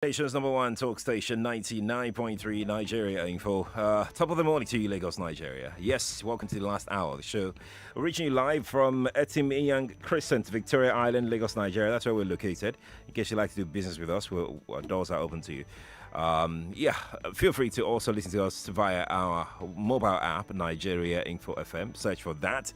Nation's number one talk station, 99.3 Nigeria Info. Top of the morning to you, Lagos, Nigeria. Yes, welcome to the last hour of the show. We're reaching you live from Etim Crescent, Victoria Island, Lagos, Nigeria. That's where we're located. In case you'd like to do business with us, our doors are open to you. Feel free to also listen to us via our mobile app, Nigeria Info FM. Search for that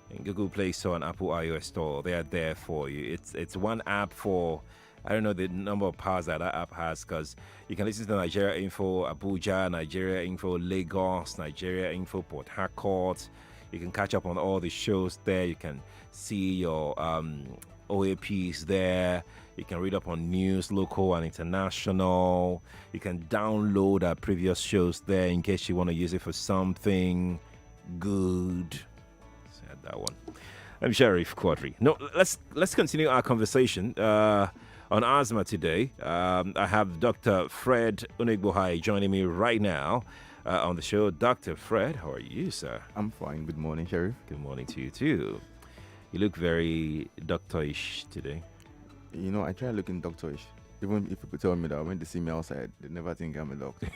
in Google Play Store and Apple iOS Store. They are there for you. It's one app for, I don't know the number of powers that app has, because you can listen to Nigeria Info Abuja, Nigeria Info Lagos, Nigeria Info Port Harcourt. You can catch up on all the shows there. You can see your OAPs there. You can read up on news, local and international. You can download our previous shows there in case you want to use it for something good. Said that one. I'm Sheriff Quadri. No, let's continue our conversation. On asthma today, I have Dr. Fred Unigbohai joining me right now on the show. Dr. Fred, how are you, sir? I'm fine. Good morning, Sheriff. Good morning to you, too. You look very doctorish today. You know, I try looking doctorish. Even if people tell me that when they see me outside, they never think I'm a doctor.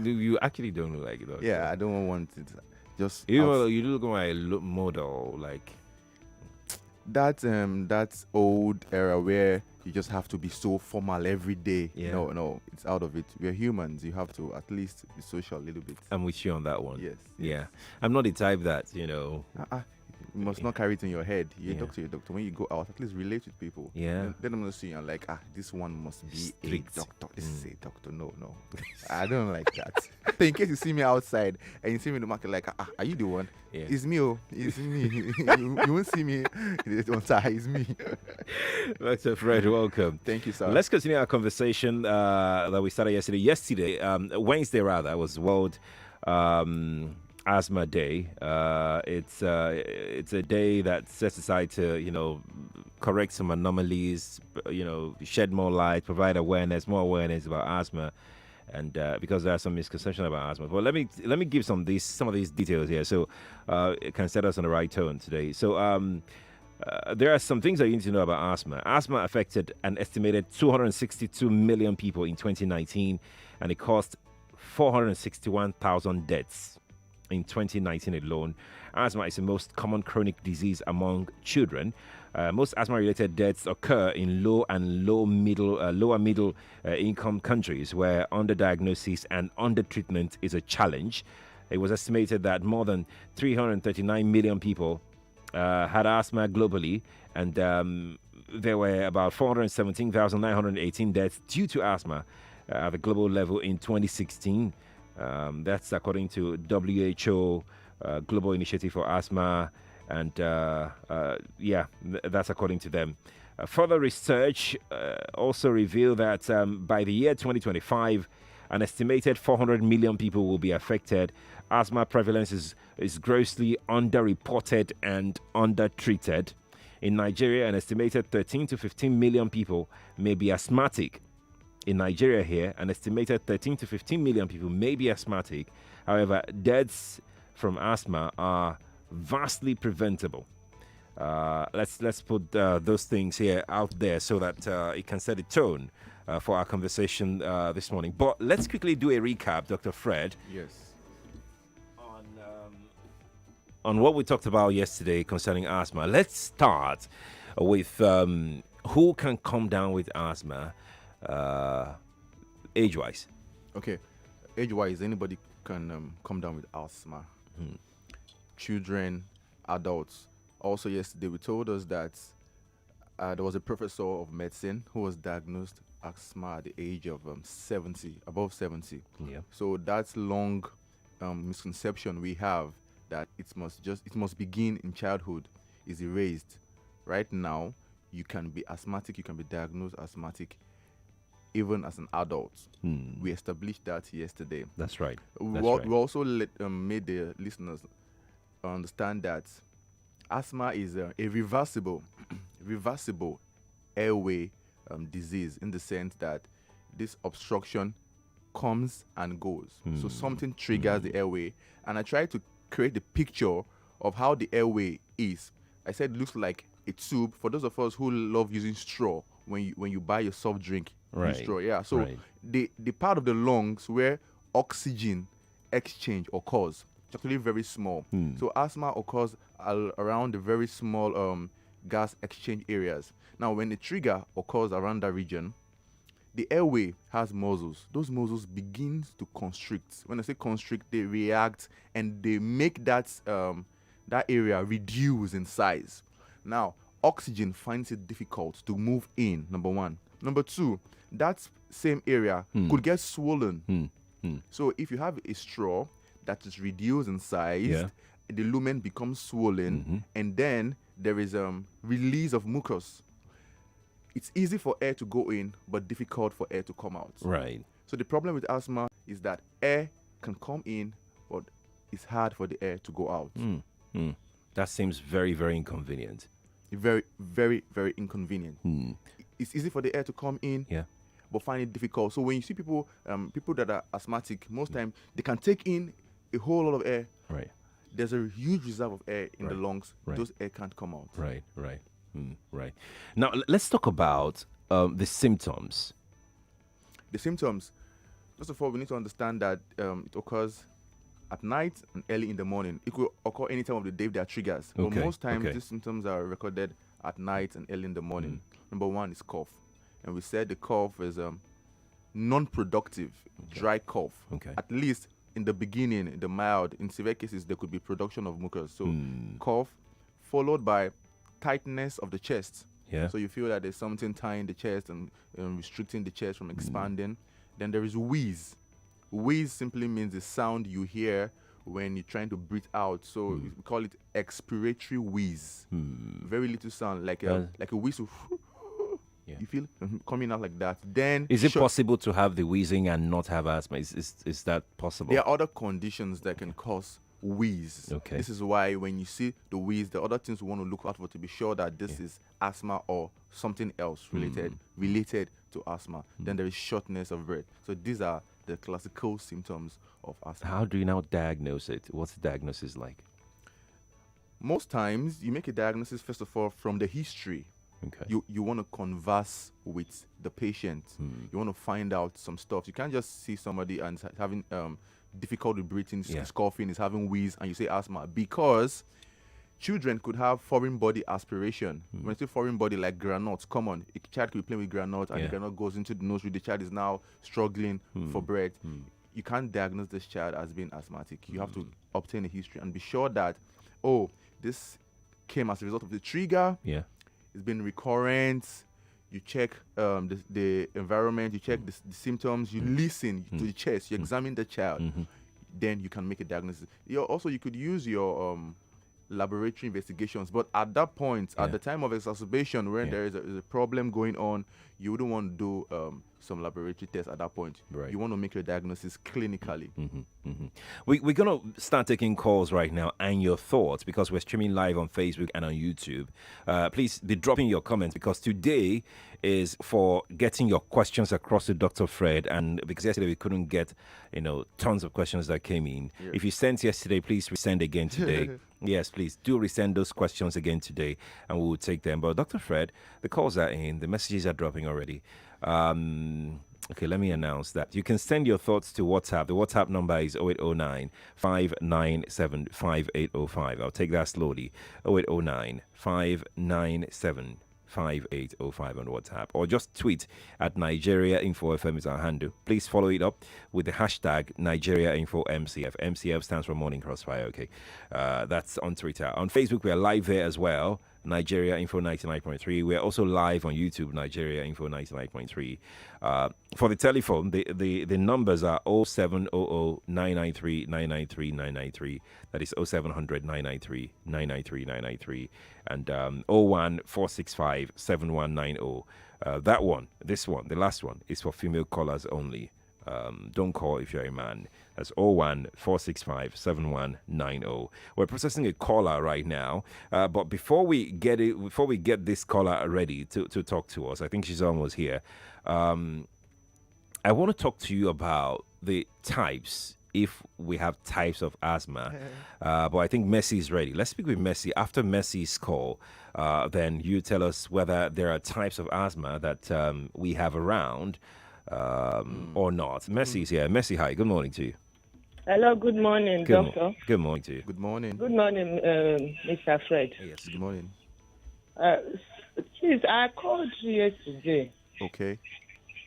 You actually don't look like a doctor. Yeah, I don't want it. Just you look like a model, like that's old era where you just have to be so formal every day. Yeah. No, it's out of it. We're humans. You have to at least be social a little bit. I'm with you on that one. Yes. Yeah. I'm not the type that, You must not carry it in your head. You're Yeah. a doctor. When you go out, at least relate with people. Yeah. Then I'm gonna see you and like, this one must be Strict. a doctor. This is a doctor. No. I don't like that. So in case you see me outside and you see me in the market, like, are you the one? Yeah. It's me, it's me. you won't see me on side, it's me. Dr. Fred, welcome. Thank you, sir. Let's continue our conversation that we started yesterday. Wednesday rather, was World Asthma Day. It's a day that sets aside to correct some anomalies, shed more light, provide more awareness about asthma, and because there are some misconceptions about asthma. But let me give some of these details here, so it can set us on the right tone today. So there are some things that you need to know about asthma. Asthma affected an estimated 262 million people in 2019, and it caused 461,000 deaths in 2019 alone. Asthma is the most common chronic disease among children. Most asthma-related deaths occur in lower middle income countries where underdiagnosis and undertreatment is a challenge. It was estimated that more than 339 million people had asthma globally, and there were about 417,918 deaths due to asthma at the global level in 2016. That's according to WHO Global Initiative for Asthma, and that's according to them. Further research also revealed that by the year 2025, an estimated 400 million people will be affected. Asthma prevalence is grossly underreported and undertreated. In Nigeria, an estimated 13 to 15 million people may be asthmatic. In Nigeria here, an estimated 13 to 15 million people may be asthmatic. However, deaths from asthma are vastly preventable. Let's put those things here out there so that it can set a tone for our conversation this morning. But let's quickly do a recap, Dr. Fred. Yes. On what we talked about yesterday concerning asthma. Let's start with who can come down with asthma age-wise. Okay. Age-wise, anybody can come down with asthma. Children, adults. Also, yesterday we told us that there was a professor of medicine who was diagnosed asthma at the age of 70, above 70. Yeah. So that's long misconception we have that it must begin in childhood is erased. Right now, you can be asthmatic, you can be diagnosed asthmatic even as an adult. We established that yesterday. That's right. We also made the listeners understand that asthma is a reversible airway disease, in the sense that this obstruction comes and goes. So something triggers the airway, and I try to create the picture of how the airway is. I said it looks like a tube. For those of us who love using straw, when you buy your soft drink, Right. straw. Yeah. So Right. the part of the lungs where oxygen exchange occurs, it's actually very small. So asthma occurs around the very small gas exchange areas. Now, when the trigger occurs around that region, the airway has muscles. Those muscles begins to constrict. When I say constrict, they react and they make that that area reduce in size. Now, oxygen finds it difficult to move in. Number one. Number two, that same area could get swollen. So if you have a straw that is reduced in size, Yeah. the lumen becomes swollen, and then there is release of mucus. It's easy for air to go in, but difficult for air to come out. Right. So the problem with asthma is that air can come in, but it's hard for the air to go out. That seems very, very inconvenient. Very, very, very inconvenient. It's easy for the air to come in, Yeah. but find it difficult. So when you see people that are asthmatic, most time they can take in a whole lot of air. Right. There's a huge reserve of air in the lungs. Right. Those air can't come out. Right. Right. Right. Now let's talk about the symptoms. The symptoms. First of all, we need to understand that it occurs at night and early in the morning. It could occur any time of the day if there are triggers. But Okay, most times, okay. these symptoms are recorded at night and early in the morning. Number one is cough. And we said the cough is non-productive, dry cough. Okay. At least in the beginning, the mild. In severe cases, there could be production of mucus. So cough, followed by tightness of the chest. Yeah. So you feel that there's something tying the chest and restricting the chest from expanding. Then there is wheeze. Wheeze simply means the sound you hear when you're trying to breathe out. So we call it expiratory wheeze. Very little sound, like a whistle. Yeah. You feel coming out like that. Then Is it possible to have the wheezing and not have asthma? Is that possible? there are other conditions that can cause wheeze. Okay. This is why when you see the wheeze, the other things we want to look out for to be sure that this is asthma or something else related to asthma. Then there is shortness of breath. So these are the classical symptoms of asthma. How do you now diagnose it? What's the diagnosis like? Most times you make a diagnosis first of all from the history. Okay. You want to converse with the patient. You want to find out some stuff. You can't just see somebody and having difficulty breathing, Yeah. coughing, is having wheeze, and you say asthma, because children could have foreign body aspiration. When I say foreign body, like granules, come on, a child could be playing with granules, and Yeah. the granule goes into the nose. The child is now struggling for breath. You can't diagnose this child as being asthmatic. You have to obtain a history and be sure that, this came as a result of the trigger. Yeah. It's been recurrent. You check the environment, you check the symptoms, you listen to the chest, you examine the child, then you can make a diagnosis. You could use your laboratory investigations, but at that point, at the time of exacerbation, when there is a problem going on, you wouldn't want to do some laboratory tests at that point. Right. You want to make your diagnosis clinically. We're going to start taking calls right now and your thoughts, because we're streaming live on Facebook and on YouTube. Please be dropping your comments, because today is for getting your questions across to Dr. Fred. And because yesterday we couldn't get, tons of questions that came in. Yeah. If you sent yesterday, please resend again today. Yes, please do resend those questions again today, and we will take them. But Dr. Fred, the calls are in, the messages are dropping already. Okay, let me announce that. You can send your thoughts to WhatsApp. The WhatsApp number is 0809 597 5805. I'll take that slowly. 0809 597 5805 on WhatsApp, or just tweet at Nigeria Info FM is our handle. Please follow it up with the hashtag Nigeria Info MCF. MCF stands for Morning Crossfire. Okay, that's on Twitter. On Facebook, we are live there as well. Nigeria Info 99.3. We're also live on YouTube, Nigeria Info 99.3. For the telephone, the numbers are 0700 993 993 993. That is 0700 993 993 993. And 01465 7190. That one, this one, the last one, is for female callers only. Don't call if you're a man. That's 01465 7190. We're processing a caller right now. But before we get this caller ready to talk to us, I think she's almost here. I want to talk to you about the types if we have types of asthma. But I think Messi is ready. Let's speak with Messi. After Messi's call, then you tell us whether there are types of asthma that we have around or not. Messi's here. Messi, hi. Good morning to you. Hello, good morning, doctor. Good morning to you. Good morning. Good morning, Mr. Fred. Yes. Good morning. Uh, Please, I called you yesterday. Okay.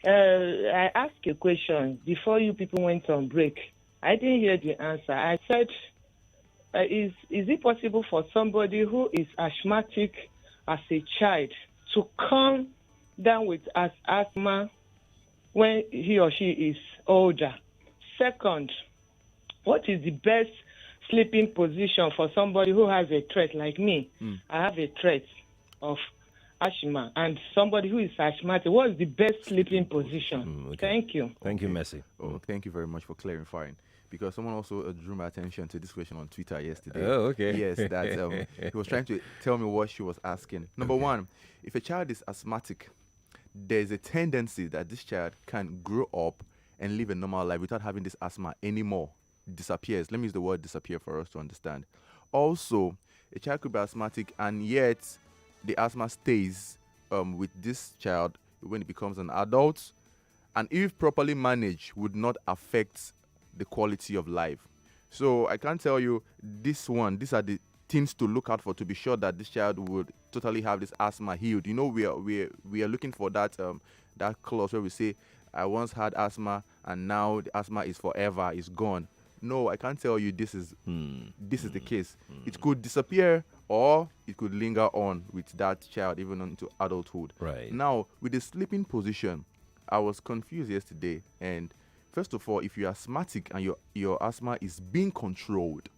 I asked a question before you people went on break. I didn't hear the answer. I said, is it possible for somebody who is asthmatic as a child to come down with asthma when he or she is older? Second, what is the best sleeping position for somebody who has a threat like me? I have a threat of asthma, and somebody who is asthmatic, what is the best sleeping position? Okay. Thank you. Thank you, Messi. Oh, thank you very much for clarifying. Because someone also drew my attention to this question on Twitter yesterday. Oh, okay. Yes, that he was trying to tell me what she was asking. Number one, if a child is asthmatic, there's a tendency that this child can grow up and live a normal life without having this asthma anymore. It disappears. Let me use the word disappear for us to understand. Also, a child could be asthmatic and yet the asthma stays with this child when it becomes an adult, and if properly managed, would not affect the quality of life. So I can't tell you these are the things to look out for to be sure that this child would totally have this asthma healed. You know, we are looking for that that clause where we say, I once had asthma and now the asthma is forever, is gone. No, I can't tell you this is the case. It could disappear or it could linger on with that child even into adulthood. Right. Now, with the sleeping position, I was confused yesterday. And first of all, if you're asthmatic and your asthma is being controlled,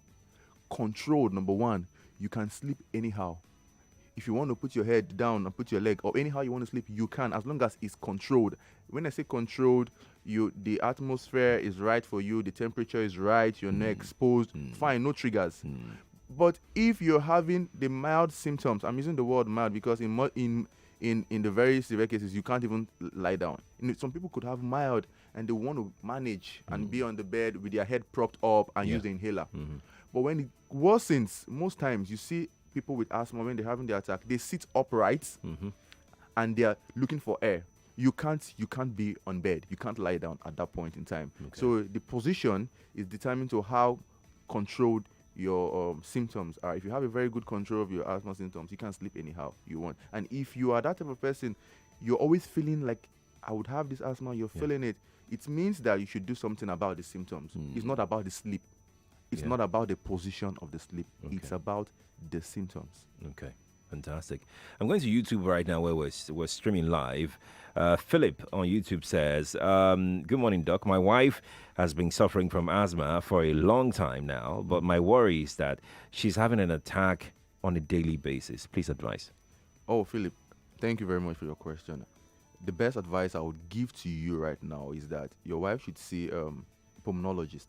number one, you can sleep anyhow. If you want to put your head down and put your leg or anyhow you want to sleep, you can, as long as it's controlled. When I say controlled, the atmosphere is right for you, the temperature is right, you're not exposed, fine, no triggers. But if you're having the mild symptoms, I'm using the word mild because in the very severe cases, you can't even lie down. Some people could have mild and they want to manage and be on the bed with their head propped up and use the inhaler. But when it worsens, most times you see people with asthma, when they're having the attack, they sit upright and they're looking for air. You can't be on bed. You can't lie down at that point in time. Okay. So the position is determined to how controlled your symptoms are. If you have a very good control of your asthma symptoms, you can sleep anyhow you want. And if you are that type of person, you're always feeling like, I would have this asthma, you're feeling it. It means that you should do something about the symptoms. It's not about the sleep. It's not about the position of the sleep. Okay. It's about the symptoms. Okay, fantastic. I'm going to YouTube right now where we're streaming live. Philip on YouTube says, good morning, Doc. My wife has been suffering from asthma for a long time now, but my worry is that she's having an attack on a daily basis. Please advise. Oh, Philip, thank you very much for your question. The best advice I would give to you right now is that your wife should see a pulmonologist,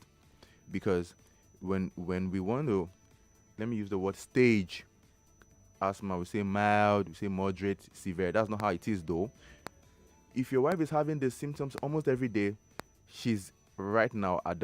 because when we want to, let me use the word stage asthma, we say mild, we say moderate, severe. That's not how it is though. If your wife is having the symptoms almost every day, she's right now at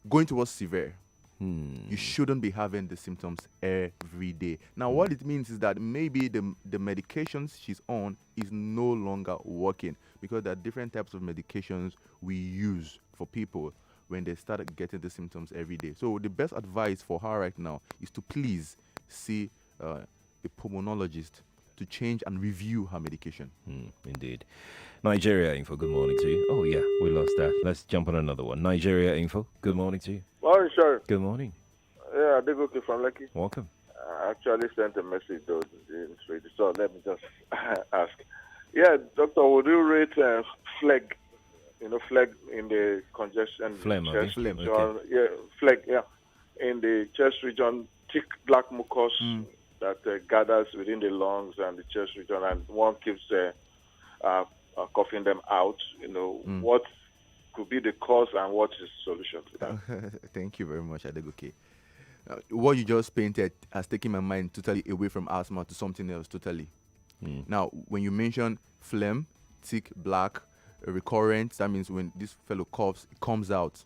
going towards severe. You shouldn't be having the symptoms every day. Now, what it means is that maybe the medications she's on is no longer working, because there are different types of medications we use for people when they start getting the symptoms every day. So the best advice for her right now is to please see a pulmonologist to change and review her medication. Indeed. Nigeria Info, good morning to you. Oh, yeah, we lost that. Let's jump on another one. Nigeria Info, good morning to you. Morning, sir. Good morning. Yeah, Adegoke from Lekki. Welcome. I actually sent a message, though, so let me just ask. Yeah, doctor, would you rate phleg, phleg in the congestion? Phlegm, chest phlegm, region? okay. Yeah, phleg, yeah. In the chest region, thick black mucus that gathers within the lungs and the chest region, and one keeps coughing them out. What could be the cause and what is the solution to that? Thank you very much, Adegoke. What you just painted has taken my mind totally away from asthma to something else totally. Now, when you mention phlegm, thick, black, recurrent. That means when this fellow coughs, it comes out.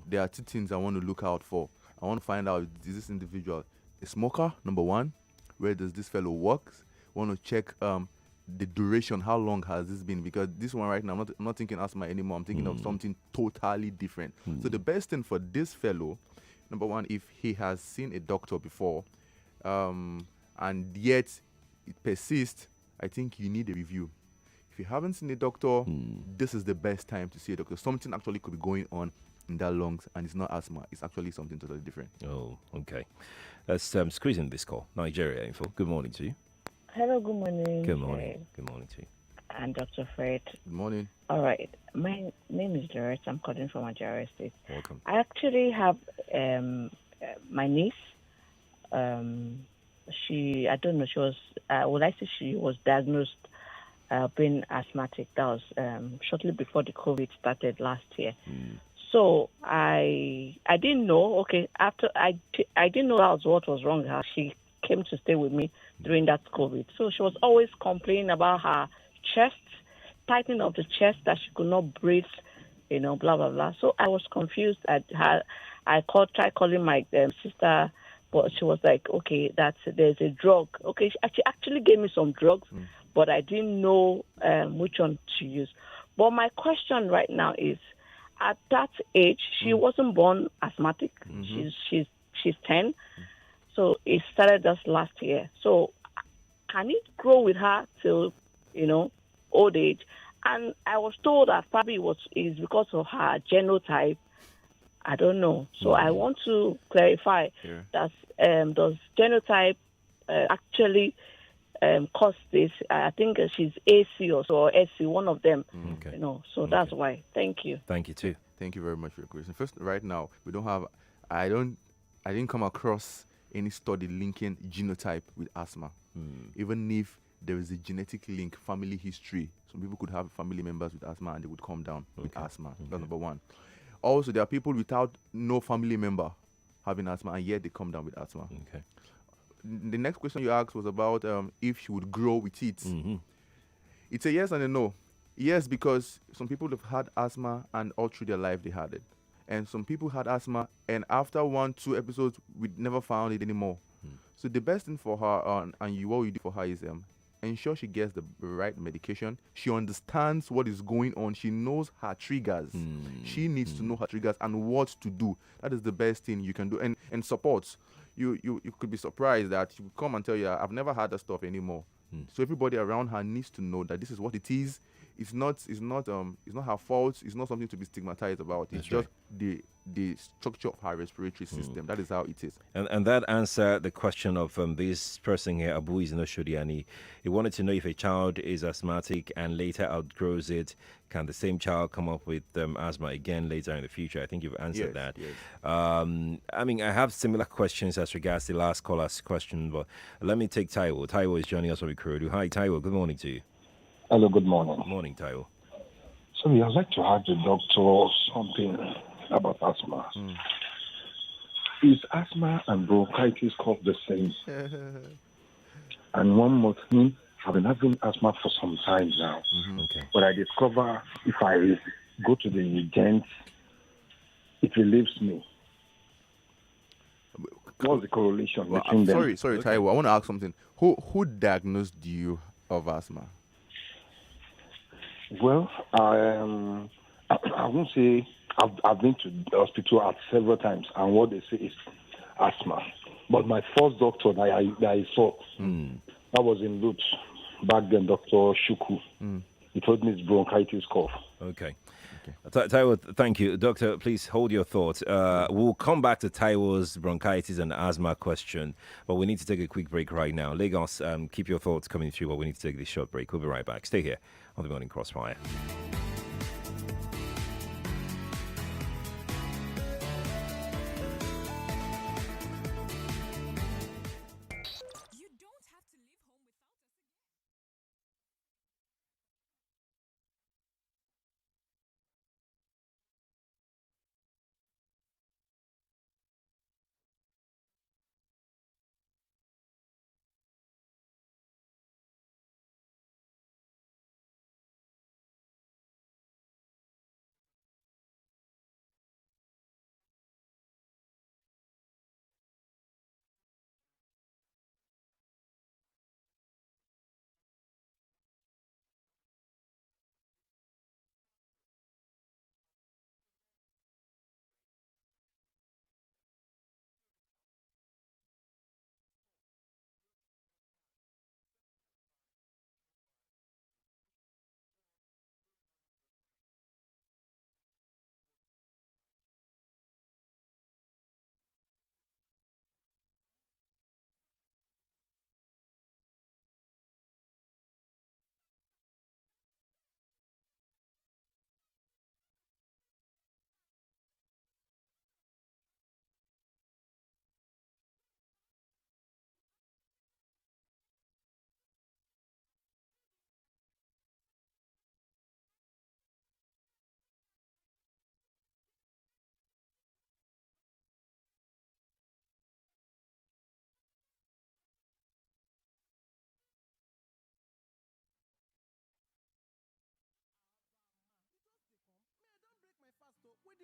There are two things I want to look out for. I want to find out, is this individual a smoker, number one? Where does this fellow work? I want to check the duration. How long has this been? Because this one right now, I'm not thinking asthma anymore. I'm thinking of something totally different. So the best thing for this fellow, number one, if he has seen a doctor before, and yet it persists, I think you need a review. If you haven't seen a doctor, this is the best time to see a doctor. Something actually could be going on in that lungs, and it's not asthma. It's actually something totally different. Oh, okay. Let's squeeze in this call. Nigeria Info. Good morning to you. Hello, good morning. Good morning. Good morning to you. And Dr. Fred. Good morning. All right. My name is Doris. I'm calling from Nigeria State. Welcome. I actually have my niece. I don't know, she was diagnosed being asthmatic. That was shortly before the COVID started last year. So I didn't know. Okay, after I didn't know that was what was wrong with her. She came to stay with me during that COVID. So she was always complaining about her chest, tightening of the chest, that she could not breathe, blah blah blah. So I was confused. I tried calling my sister, but she was like, okay, there's a drug. Okay, she actually gave me some drugs, but I didn't know which one to use. But my question right now is, at that age, she wasn't born asthmatic. She's 10. So it started just last year. So can it grow with her till, old age? And I was told that probably is because of her genotype. I don't know. So I want to clarify that does genotype actually cause this? I think she's AC or SC, one of them. Okay. So that's why. Thank you. Thank you too. Thank you very much for your question. First, right now, we don't have. I didn't come across any study linking genotype with asthma. Even if there is a genetic link, family history, some people could have family members with asthma and they would come down with asthma. That's number one. Also, there are people without no family member having asthma and yet they come down with asthma. Okay. The next question you asked was about if she would grow with it. It's a yes and a no. Yes, because some people have had asthma and all through their life they had it. And some people had asthma and after 1-2 episodes, we never found it anymore. So the best thing for her what you do for her is ensure she gets the right medication. She understands what is going on. She knows her triggers. She needs to know her triggers and what to do. That is the best thing you can do. And support. You could be surprised that she would come and tell you, I've never had that stuff anymore. So everybody around her needs to know that this is what it is. It's not her fault. It's not something to be stigmatized about. It's just the structure of her respiratory system. That is how it is. And that answered the question of this person here, Abu Izinoshodiani. He wanted to know if a child is asthmatic and later outgrows it, can the same child come up with asthma again later in the future? I think you've answered that. Yes. I have similar questions as regards the last caller's question, but let me take Taiwo. Taiwo is joining us from Ikorodu. Hi, Taiwo. Good morning to you. Hello, good morning. Morning, Taiwo. Sorry, I'd like to ask the doctor something about asthma. Is asthma and bronchitis cough the same? And one more thing, I've been having asthma for some time now. Okay. But I discover if I go to the gent, it relieves me. What's the correlation between them? Sorry, Taiwo. I want to ask something. Who diagnosed you of asthma? Well, I won't say I've been to the hospital at several times, and what they say is asthma. But my first doctor that I saw, that was in Lutz, back then, Dr. Shuku. He told me it's bronchitis cough. Okay. Taiwo, thank you. Doctor, please hold your thoughts. We'll come back to Taiwo's bronchitis and asthma question, but we need to take a quick break right now. Lagos, keep your thoughts coming through, but we need to take this short break. We'll be right back. Stay here on the Morning Crossfire.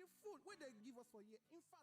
the food where they give us for here. In fact, now so kill we kill before we collect time. So all this stress on top say you want collect food for breaking fast. Don't worry yourself because me don't get ogbonge food for Adron Homes. You remember I tell you about the Ramadan promo? You said fit benefit from Adron Ramadan promo package with shikini money like 25,000 naira initial deposit. You go get food pack or shopping voucher and even spread the payment within 24 months. You no finish for there. For every land where you buy, you sef go collect gift. If you come pay 1 million income, you go collect food pack, bag of rice, goat, and even shopping voucher. Take join body. Hey, waiting you dey wait for. Oya sharply go Adron Homes make you set benefit from the Ramadan promo. For more tori, make you call us for 0803 556 4317 or 0802 325 5398. In the information era, facts, events, and news are available at the click of a button. The information flow is enormous, which makes the financial markets unpredictable. As a trader, you need to have a strategy, and most importantly, you need a trustworthy partner that will simplify things for you. Hot Forex is serious about its responsibilities to you. With its origin dating back to 2010, we are a multi-regulated broker with over 2 million live accounts, wide global presence, more than 35 international awards, tight spreads, multiple assets, reliable fast execution, technological innovation, and multiple account types. The Hot Forex team is always ready to deliver trading services and free trading education that you can rely on every time. And this is not just a mission, it's a promise. Visit the Hot Forex Educational Centers at 3rd floor, Warala House, 90 Allen Avenue, Ikeja, Lagos, or call 0908-517-6394 or visit www.hotforex.com. Hot Forex, for traders that want more. Life is for the living, so be careful what you're giving. Wash your hands and keep your distance. Give life a fighting chance. Wear your nose mask on your faces. Stay away from crowded places. Keep your surroundings clean. Maintain good hygiene. Keeping hands from touching faces. Love our loved ones, friends, and family. Stay alert and stay alive. Join the fight to save the world so we stay alive. This message is from the University of Lagos Center for Housing and Sustainable Development, sponsored by the Arts and Humanities Research Council. Running a growing business is not easy. It's all hands on deck for me and my small team of 12. I know that to get the best out of them, their health must be in tip-top shape. But most HMOs I approached said I have to have at least 20 staff before I can get on a plan. They don't cater to small businesses. Then I found Reliance HMO. And just like that, they got my team and I registered seamlessly. What's even mind-blowing is that their rates are flexible and affordable while not compromising on quality care. I have not received any complaints from my team since they got on board. The service is that great. Indeed, you can rely on Reliance HMO for your small businesses and its healthcare needs. Visit reliancehmo.com/corporate or call 0700-7354-2623 to get a quote for your small business and start enjoying reliable healthcare today. Reliance HMO. You can rely on us. Charles, that's the mommy. Go and bring 2 sachets of hypo bleach for me. Why 2? Because I'm using one to soak the whites and using one to kill all the germs. But I can't see any germs here. They are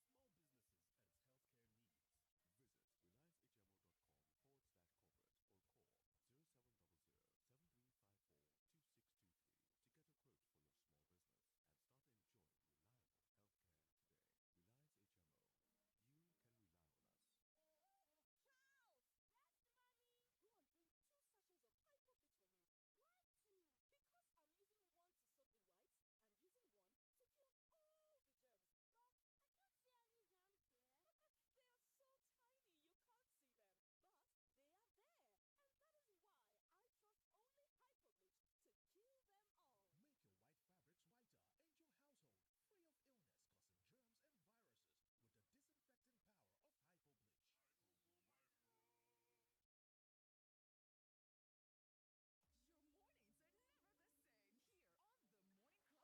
so tiny you can't see them. But they are there. And that is why I trust only hypo bleach to kill them all. Make your white fabrics whiter and your household free of illness causing germs and viruses with the disinfecting power of Hypo Bleach. Your mornings are never the same here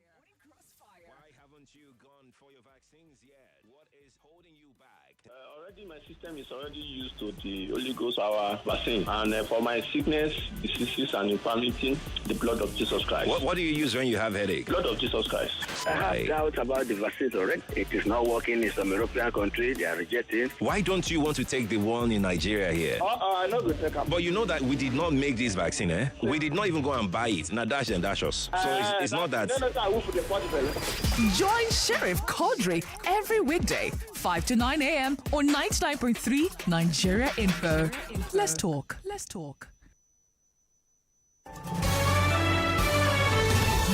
on the Morning Crossfire. Morning Crossfire. Why haven't you gone for your vaccines yet? What is holding you back? Already my system is already used to the Holy Ghost power vaccine. And for my sickness, diseases and infirmity, the blood of Jesus Christ. What do you use when you have headache? Blood of Jesus Christ. I have doubts about the vaccines already. It is not working in some European countries. They are rejecting. Why don't you want to take the one in Nigeria here? I know good. But you know that we did not make this vaccine, eh? Yeah. We did not even go and buy it. Now dash and dash us. So it's not that. No, I will for the Join Sheriff Quadri every weekday, 5 to 9 a.m. on 99.3 Nigeria Info. Let's talk. Let's talk.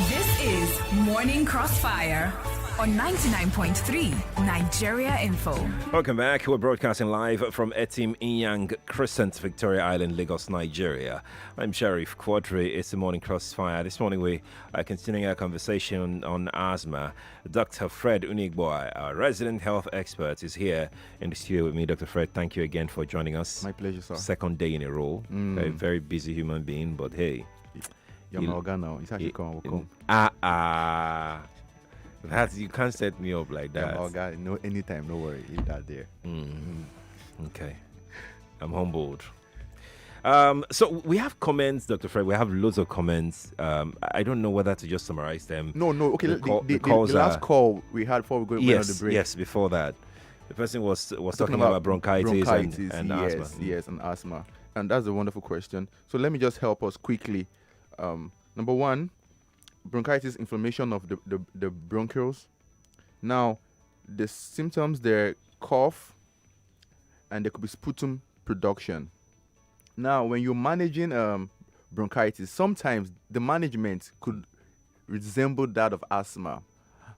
This is Morning Crossfire on 99.3 Nigeria Info. Welcome back. We're broadcasting live from Etim Inyang Crescent, Victoria Island, Lagos, Nigeria. I'm Sheriff Quadri. It's the Morning Crossfire. This morning we are continuing our conversation on asthma. Dr. Fred Unigboy, our resident health expert, is here in the studio with me. Dr. Fred, thank you again for joining us. My pleasure, sir. Second day in a row. A very busy human being, but hey. You're my organ now. It's actually come. That's, you can't set me up like that. Yeah, my organ. No, anytime. No worry. Leave that there. Okay. I'm humbled. So we have comments, Dr. Fred. We have loads of comments. I don't know whether to just summarize them. No. Okay. The calls last call we had before we went on the break. Yes, before that. The person was talking about bronchitis and asthma. Yes, and asthma. And that's a wonderful question. So let me just help us quickly. Number one, bronchitis, inflammation of the bronchioles. Now, the symptoms, they're cough, and there could be sputum production. Now, when you're managing bronchitis, sometimes the management could resemble that of asthma.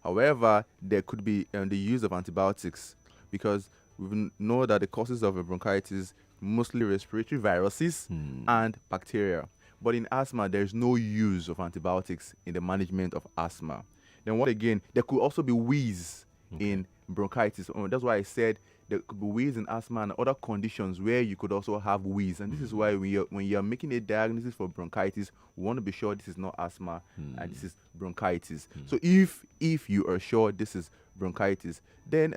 However, there could be the use of antibiotics, because we know that the causes of bronchitis mostly respiratory viruses and bacteria. But in asthma, there's no use of antibiotics in the management of asthma. Then what again? There could also be wheeze in bronchitis. That's why I said there could be wheeze in asthma and other conditions where you could also have wheeze. And this is why when you're making a diagnosis for bronchitis, we want to be sure this is not asthma and this is bronchitis. So if you are sure this is bronchitis, then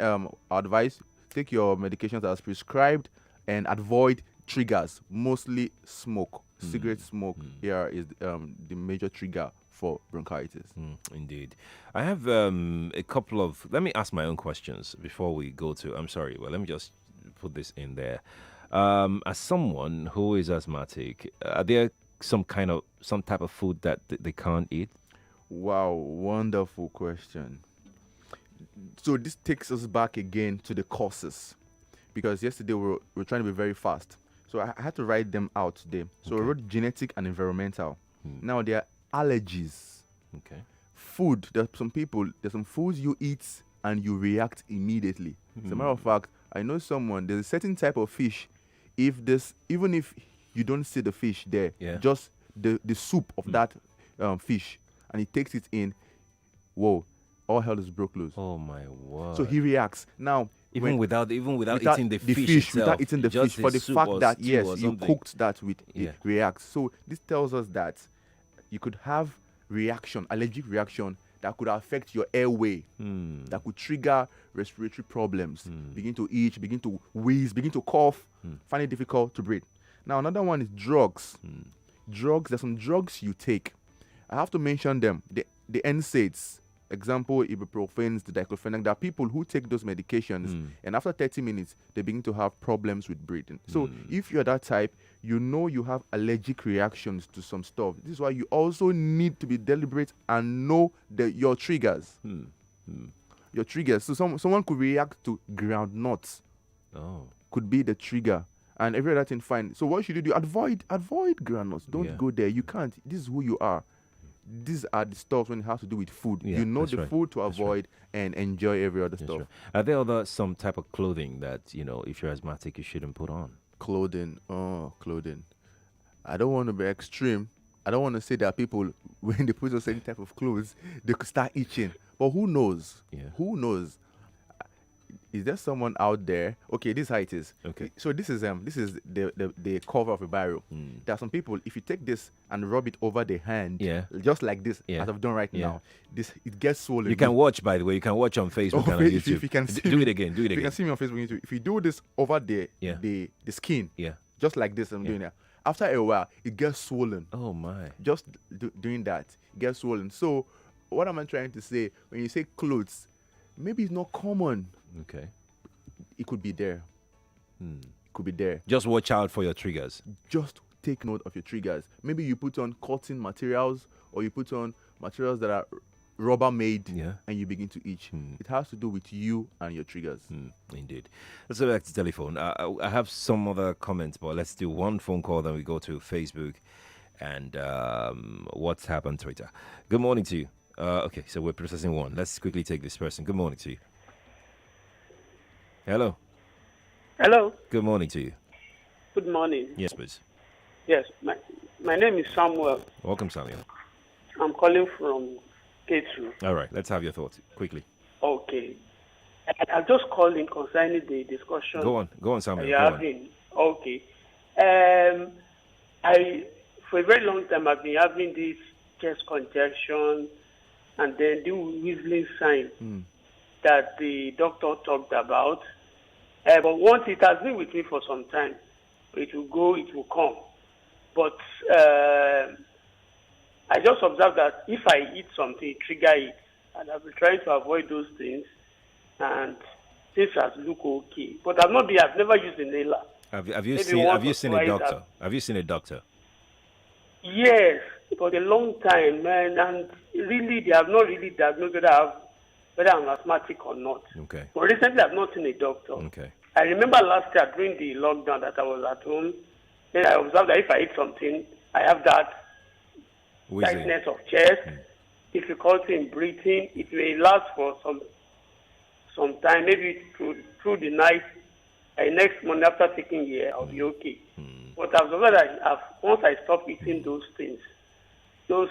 advise take your medications as prescribed and avoid triggers, mostly smoke. Cigarette smoke here is the major trigger for bronchitis. Indeed. I have a couple of... Let me ask my own questions before we go to... I'm sorry, well, let me just put this in there. As someone who is asthmatic, are there some type of food that they can't eat? Wow, wonderful question. So this takes us back again to the causes, because yesterday we were trying to be very fast. So I had to write them out today. So I wrote genetic and environmental. Now there are allergies. Okay. Food. There's some foods you eat and you react immediately. As a matter of fact, I know there's a certain type of fish. Even if you don't see the fish there, just the soup of that fish, and he takes it in, whoa, all hell is broke loose. Oh my word. So he reacts. Now, Even without eating the fish itself, without eating the fish, for the fact that you cooked that with it reacts. So this tells us that you could have allergic reaction that could affect your airway, that could trigger respiratory problems, begin to itch, begin to wheeze, begin to cough, find it difficult to breathe. Now another one is drugs. There's some drugs you take. I have to mention them. The NSAIDs. Example, ibuprofen, the diclofenac. There are people who take those medications and after 30 minutes, they begin to have problems with breathing. So if you're that type, you know you have allergic reactions to some stuff. This is why you also need to be deliberate and know your triggers. Your triggers. So someone could react to groundnuts. Could be the trigger. And every other thing, fine. So what should you do? Avoid groundnuts. Don't go there. You can't. This is who you are. These are the stuff when it has to do with food. You know the food to avoid and enjoy every other stuff. Right. Are there some type of clothing that, if you're asthmatic, you shouldn't put on? Clothing. I don't want to be extreme. I don't want to say that people, when they put on certain type of clothes, they could start itching. But who knows? Who knows? Is there someone out there? Okay, this is how it is. Okay. So this is the cover of a barrel. There are some people, if you take this and rub it over the hand, just like this, as I've done right now, it gets swollen. You can watch, by the way. You can watch on Facebook and on YouTube. If you can see do it again. You can see me on Facebook and YouTube. If you do this over the skin, just like this, I'm doing it. After a while, it gets swollen. Oh my! Just doing that, it gets swollen. So, what am I trying to say? When you say clothes, maybe it's not common. Okay. It could be there. It could be there. Just watch out for your triggers. Just take note of your triggers. Maybe you put on cotton materials, or you put on materials that are Rubbermaid, Yeah. and you begin to itch. It has to do with you and your triggers. Indeed. Let's go back to telephone. I have some other comments, but let's do one phone call, then we go to Facebook and WhatsApp and Twitter. Good morning to you. Okay, so we're processing one. Let's quickly take this person. Good morning to you. Hello. Hello. Good morning to you. Good morning. Yes, please. Yes, my name is Samuel. Welcome, Samuel. I'm calling from K2. All right, let's have your thoughts quickly. Okay. I'm just calling concerning the discussion. Go on, Samuel. You're Go on. having. Okay. I for a very long time I've been having this chest congestion and then the whistling sign that the doctor talked about. But once it has been with me for some time, it will go, it will come. But I just observed that if I eat something, it trigger it, and I've been trying to avoid those things, and things has look okay. But I've never used inhaler. Have you Maybe seen once or a twice doctor? Have you seen a doctor? Yes, for a long time, man, and really they have not really diagnosed whether I'm asthmatic or not. Okay. But recently I've not seen a doctor. Okay. I remember last year during the lockdown that I was at home, then I observed that if I eat something, I have that Wheezing. tightness of chest, difficulty in breathing. It may last for some time, maybe through the night. Next morning after taking it, I'll be okay. But I've observed that once I stop eating those things, Do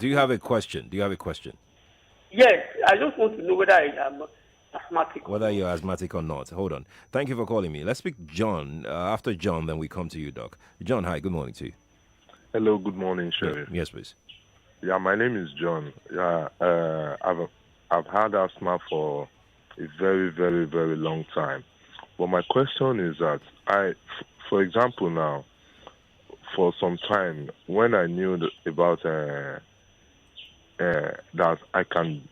you have a question? Do you have a question? Yes, I just want to know whether I am asthmatic. Whether you're asthmatic or not. Hold on. Thank you for calling me. Let's speak John. After John, then we come to you, Doc. John, hi. Good morning to you. Hello, good morning, Sheriff. Yes, please. Yeah, my name is John. Yeah, I've had asthma for a very, very, very long time. But my question is that for example, now, for some time, when I knew about that I can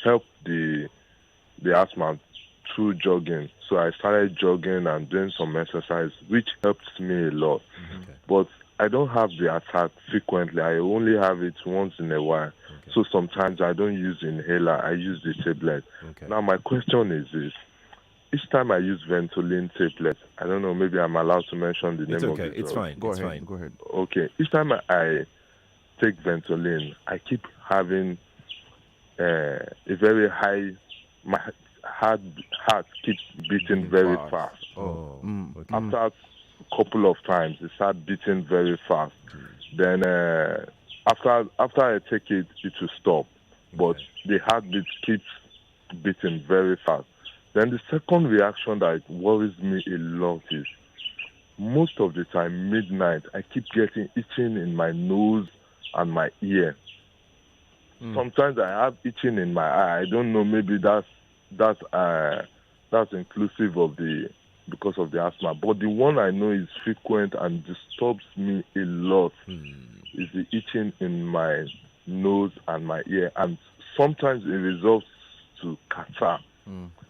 help the asthma through jogging, so I started jogging and doing some exercise, which helps me a lot. But I don't have the attack frequently. I only have it once in a while. So sometimes I don't use inhaler. I use the tablet. Now my question is this. Each time I use Ventolin tablet, I don't know, maybe I'm allowed to mention the name of the drug. It's fine. Go ahead. Okay. Each time I take Ventolin, I keep having a very high, my heart keeps beating very fast. After a couple of times, it starts beating very fast. Then after I take it, it will stop. But the heartbeat keeps beating very fast. Then the second reaction that worries me a lot is most of the time, midnight, I keep getting itching in my nose and my ear. Sometimes I have itching in my eye. I don't know, maybe that's inclusive of because of the asthma. But the one I know is frequent and disturbs me a lot is the itching in my nose and my ear. And sometimes it results to catarrh.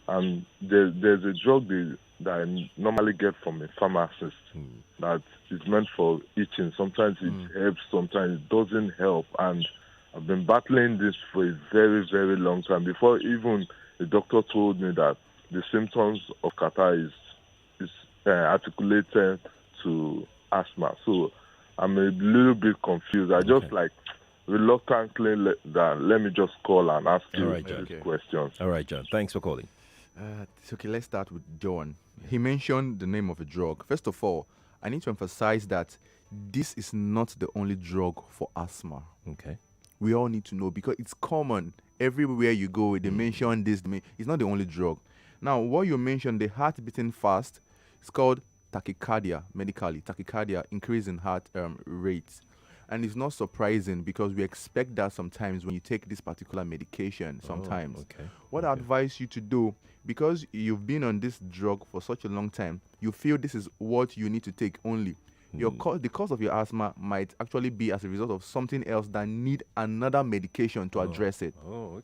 And there's a drug that I normally get from a pharmacist that is meant for itching. Sometimes it helps, sometimes it doesn't help. And I've been battling this for a very, very long time. Before even the doctor told me that the symptoms of catarrh is articulated to asthma. So I'm a little bit confused. I just reluctantly let me just call and ask you this question. All right, John. Thanks for calling. It's okay, let's start with John. He mentioned the name of a drug. First of all, I need to emphasize that this is not the only drug for asthma. Okay. We all need to know because it's common. Everywhere you go, they mention this. It's not the only drug. Now, what you mentioned, the heart beating fast, it's called tachycardia, medically. Tachycardia, increase in heart rates. And it's not surprising because we expect that sometimes when you take this particular medication, sometimes. What I advise you to do, because you've been on this drug for such a long time, you feel this is what you need to take only. The cause of your asthma might actually be as a result of something else that need another medication to address it. Oh,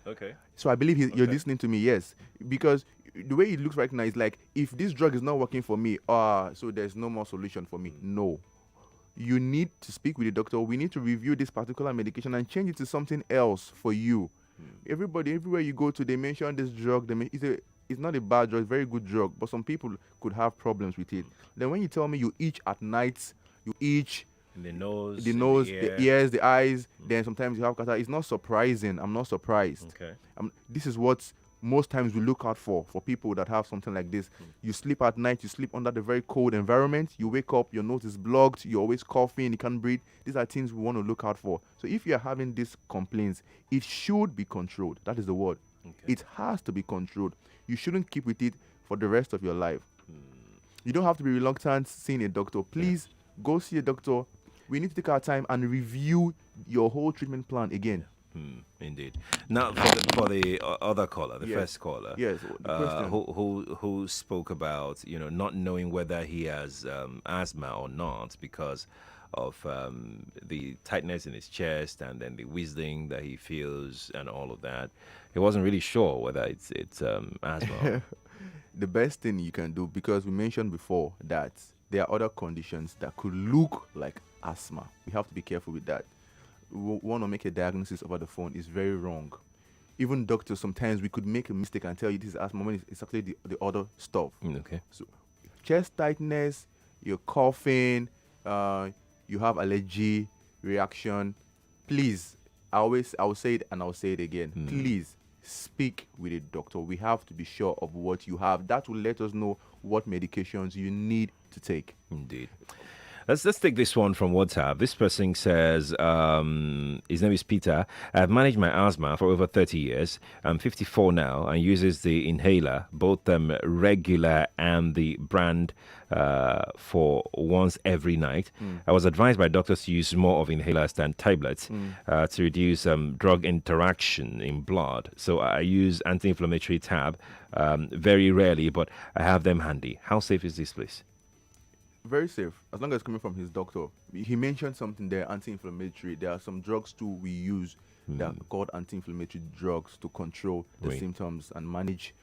okay. So I believe you're listening to me, yes. Because the way it looks right now is like, if this drug is not working for me, so there's no more solution for me. No. you need to speak with the doctor. We need to review this particular medication and change it to something else for you. Everybody, everywhere you go to, they mention this drug. It's not a bad drug, it's a very good drug, but some people could have problems with it. Then when you tell me you itch at night, you itch in the nose, the ears, the eyes, then sometimes you have catarrh. It's not surprising. I'm not surprised. Okay. This is what most times we look out for people that have something like this. You sleep at night, you sleep under the very cold environment, you wake up, your nose is blocked, you're always coughing, you can't breathe. These are things we want to look out for. So if you're having these complaints, it should be controlled. That is the word. Okay. It has to be controlled. You shouldn't keep with it for the rest of your life. You don't have to be reluctant seeing a doctor. Please go see a doctor. We need to take our time and review your whole treatment plan again. Indeed. Now, for the other caller, the first caller, who spoke about not knowing whether he has asthma or not because of the tightness in his chest and then the whistling that he feels and all of that. He wasn't really sure whether it's asthma. The best thing you can do, because we mentioned before that there are other conditions that could look like asthma. We have to be careful with that. We want to make a diagnosis over the phone is very wrong. Even doctors, sometimes we could make a mistake and tell you this is asthma when it's actually the other stuff. Okay. So, chest tightness, you're coughing, you have allergy reaction. Please, I will say it and I'll say it again. Please speak with a doctor. We have to be sure of what you have. That will let us know what medications you need to take. Indeed. Let's take this one from WhatsApp. This person says, his name is Peter. I've managed my asthma for over 30 years. I'm 54 now and uses the inhaler, both regular and the brand for once every night. I was advised by doctors to use more of inhalers than tablets to reduce drug interaction in blood. So I use anti-inflammatory tab very rarely, but I have them handy. How safe is this, please? Very safe, as long as it's coming from his doctor. He mentioned something there, anti-inflammatory. There are some drugs too we use that are called anti-inflammatory drugs to control the symptoms and manage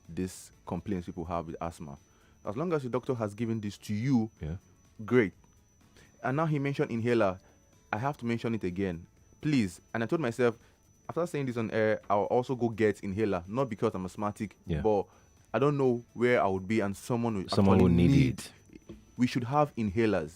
these complaints people have with asthma. As long as your doctor has given this to you, great. And now he mentioned inhaler. I have to mention it again, please. And I told myself, after saying this on air, I'll also go get inhaler, not because I'm asthmatic, but I don't know where I would be and someone will need it. We should have inhalers.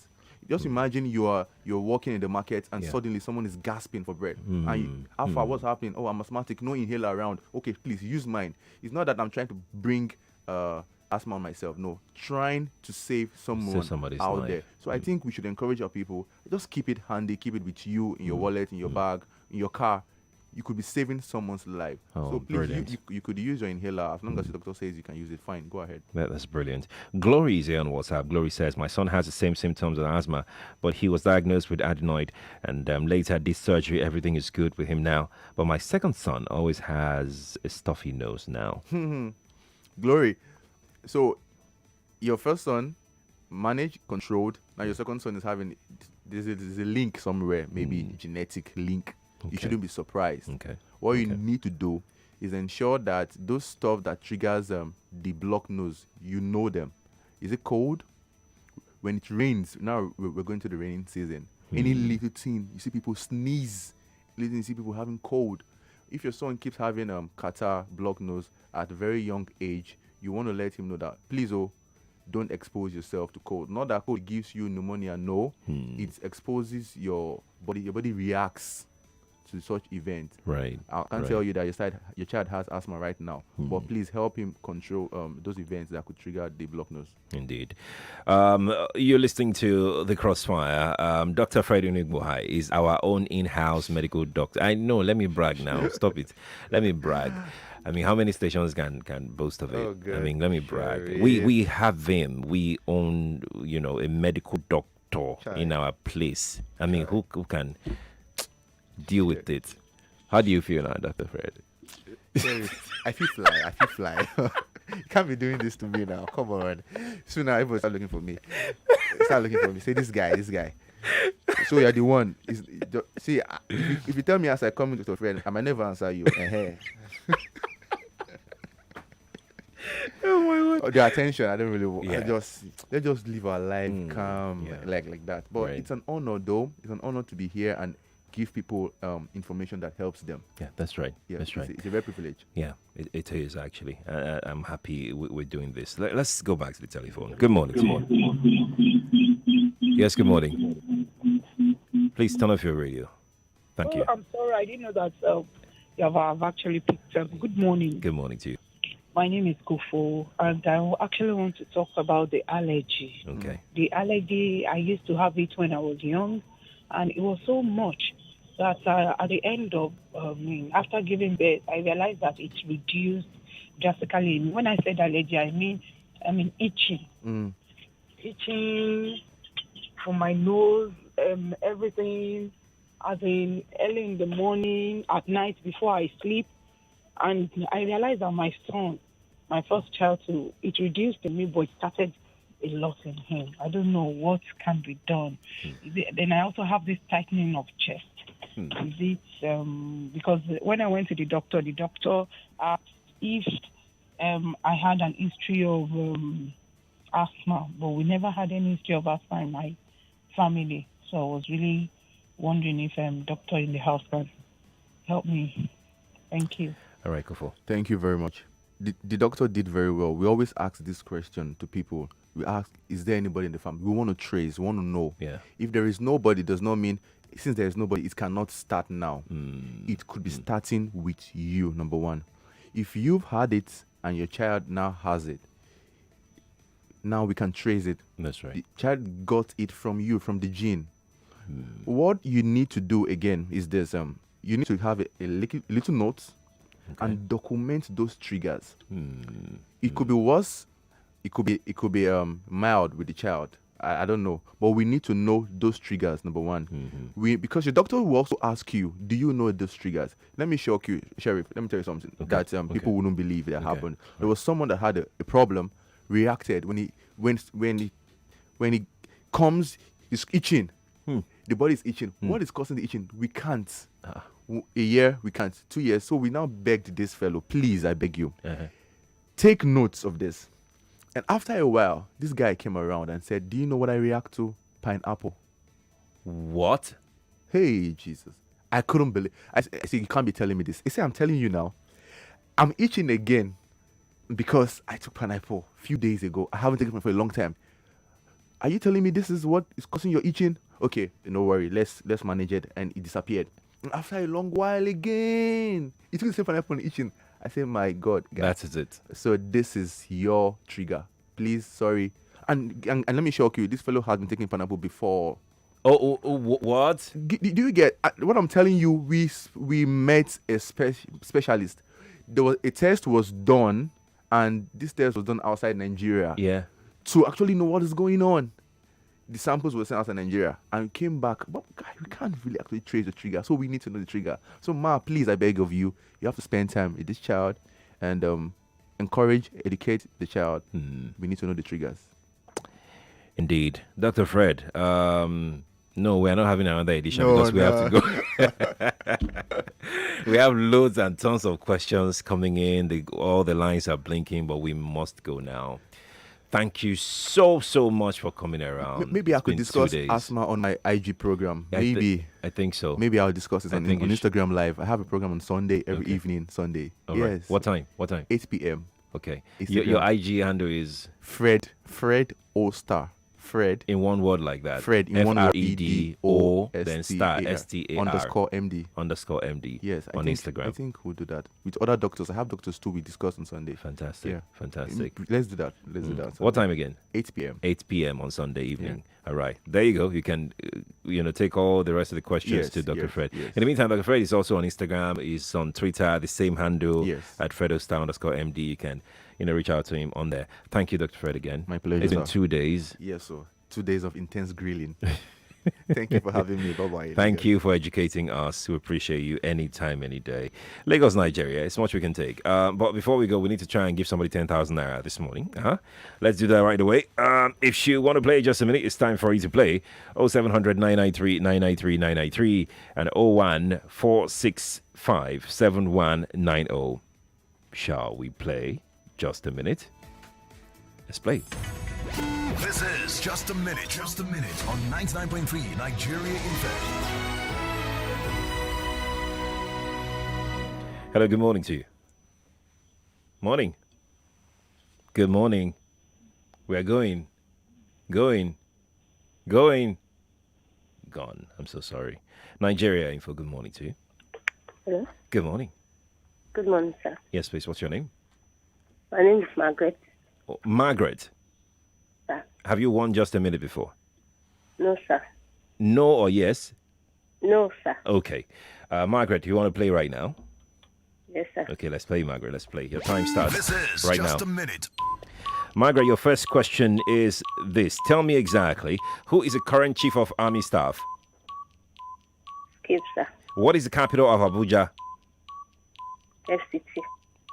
Just imagine you're walking in the market and suddenly someone is gasping for breath. And what's happening? Oh, I'm asthmatic, no inhaler around. Okay, please use mine. It's not that I'm trying to bring asthma on myself. No, trying to save someone out there. So I think we should encourage our people. Just keep it handy, keep it with you in your wallet, in your bag, in your car. You could be saving someone's life. So please, you could use your inhaler as long as the doctor says you can use it. Fine, go ahead. That's brilliant. Glory is here on WhatsApp. Glory says, my son has the same symptoms as asthma, but he was diagnosed with adenoid and later did surgery. Everything is good with him now. But my second son always has a stuffy nose now. Glory. So your first son managed, controlled. Now your second son is having, there's a link somewhere, maybe genetic link. You shouldn't be surprised. What you need to do is ensure that those stuff that triggers the blocked nose, you know them. Is it cold? When it rains, now we're going to the rainy season. Any little thing, you see people sneeze. You see people having cold. If your son keeps having catarrh, blocked nose at a very young age, you want to let him know that, please, don't expose yourself to cold. Not that cold gives you pneumonia, no. It exposes your body. Your body reacts to such event. Right. I can't tell you that your child has asthma right now, but please help him control those events that could trigger the blocked nose. Indeed. You're listening to The Crossfire. Dr. Fred Unigbohai is our own in-house medical doctor. I know, let me brag now. Stop it. Let me brag. I mean, how many stations can boast of it? Oh, good. I mean, let me brag. Sure, We have him. We own, a medical doctor in our place. I mean, who can deal with it? How do you feel now, Dr. Fred? I feel fly. You can't be doing this to me now. Come on. Soon now everybody start looking for me. Say this guy. So you're the one. See, if you tell me as I come into Dr. Fred, I might never answer you. Oh my the attention. I don't really. Yeah. Let's just live our life calm, yeah. like that. But Right. it's an honor, though. It's an honor to be here and give people information that helps them. Yeah, that's right. Yeah, That's right. It's a very privilege. Yeah, it is actually. I'm happy we're doing this. Let's go back to the telephone. Good morning. Good morning. Yes, good morning. Please turn off your radio. Thank you. I'm sorry, I didn't know that I've actually picked up. Good morning. Good morning to you. My name is Kufo, and I actually want to talk about the allergy. Okay. The allergy, I used to have it when I was young, and it was so much that at the end of, after giving birth, I realized that it reduced drastically. When I said allergy, I mean itching. Itching from my nose, everything, as in early in the morning, at night before I sleep. And I realized that my son, my first child too, it reduced in me, but it started a lot in him. I don't know what can be done. Then I also have this tightening of chest. Is it because when I went to the doctor asked if I had an history of asthma, but we never had any history of asthma in my family. So I was really wondering if doctor in the house can help me. Thank you. All right, Kofo. Thank you very much. The doctor did very well. We always ask this question to people. We ask, is there anybody in the family? We want to trace, we want to know. Yeah. If there is nobody, does not mean, since there is nobody, it cannot start now. It could be starting with you, number one. If you've had it and your child now has it, now we can trace it. That's right. The child got it from you, from the gene. What you need to do again is this. You need to have a little note and document those triggers. It could be worse. It could be mild with the child. I don't know, but we need to know those triggers. Number one, because your doctor will also ask you, do you know those triggers? Let me shock you, Sheriff. Let me tell you something that people wouldn't believe that happened. There was someone that had a problem, reacted when he comes, he's itching. The body is itching. What is causing the itching? We can't. A year, we can't. 2 years. So we now begged this fellow, please, I beg you, take notes of this. And after a while, this guy came around and said, do you know what I react to? Pineapple. What? Hey, Jesus. I couldn't believe. I said, you can't be telling me this. He said, I'm telling you now. I'm itching again because I took pineapple a few days ago. I haven't taken it for a long time. Are you telling me this is what is causing your itching? Okay, no worry. Let's manage it. And it disappeared. And after a long while again, he took the same pineapple and itching. I said, my God, guys. That is it. So this is your trigger. Please, sorry. And let me shock you. This fellow has been taking pineapple before. What? Do you get what I'm telling you? We met a specialist. There was a test was done, and this test was done outside Nigeria. Yeah. To actually know what is going on. The samples were sent outside Nigeria and came back. But guy, we can't really actually trace the trigger, so we need to know the trigger. So Ma, please, I beg of you, you have to spend time with this child and encourage, educate the child. We need to know the triggers. Indeed, Dr. Fred. No, we're not having another edition because we have to go. We have loads and tons of questions coming in. All the lines are blinking, but we must go now. Thank you so much for coming around. Maybe I could discuss asthma on my IG program. Maybe. I think so. Maybe I'll discuss it on Instagram Live. I have a program on Sunday, every evening, Sunday. All yes. Right. What time? 8 p.m. Okay. Your IG handle is? Fred Ostar. Fred. In one word like that. Fred in one word. FREDO, then star, STAR. _MD. Yes. On Instagram. I think we'll do that. With other doctors. I have doctors too. We discuss on Sunday. Fantastic. Yeah. Fantastic. Let's do that. What time again? 8 p.m. 8 p.m. on Sunday evening. Yeah. All right. There you go. You can, take all the rest of the questions to Dr. Fred. Yes. In the meantime, Dr. Fred is also on Instagram. He's on Twitter, the same handle at FredOstar _MD. You can, reach out to him on there. Thank you, Dr. Fred, again. My pleasure. It's been 2 days. Yes, sir. 2 days of intense grilling. Thank you for having me. Bye-bye. Thank you for educating us. We appreciate you anytime, any day. Lagos, Nigeria. It's much we can take. But before we go, we need to try and give somebody 10,000 naira this morning. Let's do that right away. If you want to play just a minute, it's time for you to play. 0700 993 993 993 and 01 465 7190. Shall we play just a minute? Let's play. This is Just a Minute on 99.3 Nigeria Info. Hello, good morning to you. Morning. Good morning. We are going. Gone. I'm so sorry. Nigeria Info, good morning to you. Hello. Good morning. Good morning, sir. Yes, please. What's your name? My name is Margaret. Oh, Margaret. Sir. Have you won Just a Minute before? No, sir. No or yes? No, sir. Okay. Margaret, you want to play right now? Yes, sir. Okay, let's play, Margaret. Let's play. Your time starts This is right Just now. a Minute. Margaret, your first question is this. Tell me exactly, who is the current Chief of Army Staff? Skip, sir. What is the capital of Abuja? FCT.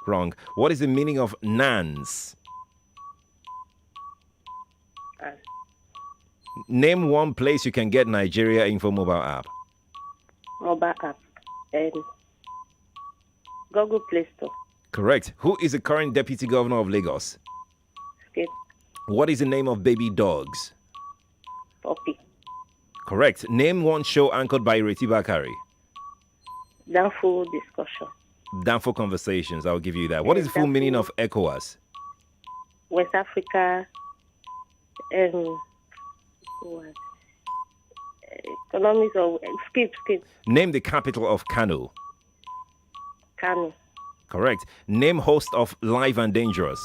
Wrong. What is the meaning of NANS? Name one place you can get Nigeria Info mobile app. Mobile app. Google Play Store. Correct. Who is the current Deputy Governor of Lagos? Skip. What is the name of baby dogs? Poppy. Correct. Name one show anchored by Ireti Bakari. Downfall discussion. Danfo Conversations. I'll give you that. What is the full meaning of ECOWAS? West Africa. Economics of skip. Name the capital of Kano. Kano. Correct. Name host of Live and Dangerous.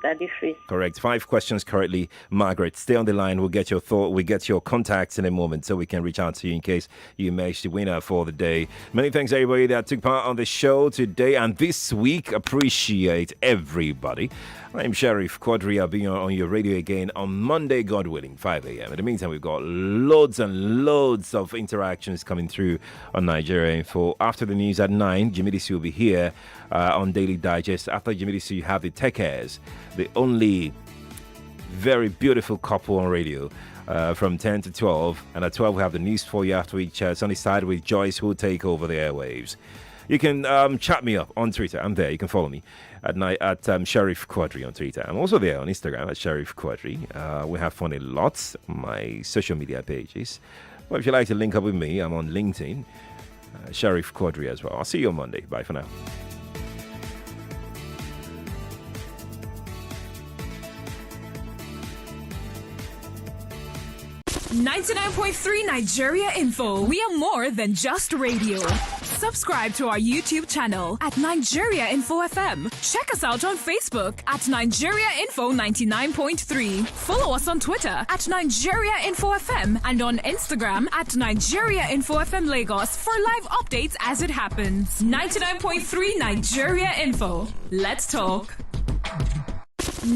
Daddy Free. Correct. 5 questions correctly. Margaret, stay on the line. We'll get your thought. We'll get your contacts in a moment so we can reach out to you in case you match the winner for the day. Many thanks, everybody that took part on the show today and this week. Appreciate everybody. I'm Sheriff Quadri. I'll be on your radio again on Monday, God willing, 5 a.m. In the meantime, we've got loads and loads of interactions coming through on Nigeria Info. After the news at 9, Jimmy DC will be here on Daily Digest. After Jimmy DC, you have the Tech Airs, the only very beautiful couple on radio. From 10 to 12. And at 12, we have the news for you after each Sunny Side with Joyce, who will take over the airwaves. You can chat me up on Twitter. I'm there. You can follow me at night at Sheriff Quadri on Twitter. I'm also there on Instagram at Sheriff Quadri. We have fun a lot on my social media pages. Well, if you'd like to link up with me, I'm on LinkedIn, Sheriff Quadri as well. I'll see you on Monday. Bye for now. 99.3 Nigeria Info. We are more than just radio. Subscribe to our YouTube channel at Nigeria Info FM. Check us out on Facebook at Nigeria Info 99.3. Follow us on Twitter at Nigeria Info FM and on Instagram at Nigeria Info FM Lagos for live updates as it happens. 99.3 Nigeria Info. Let's talk.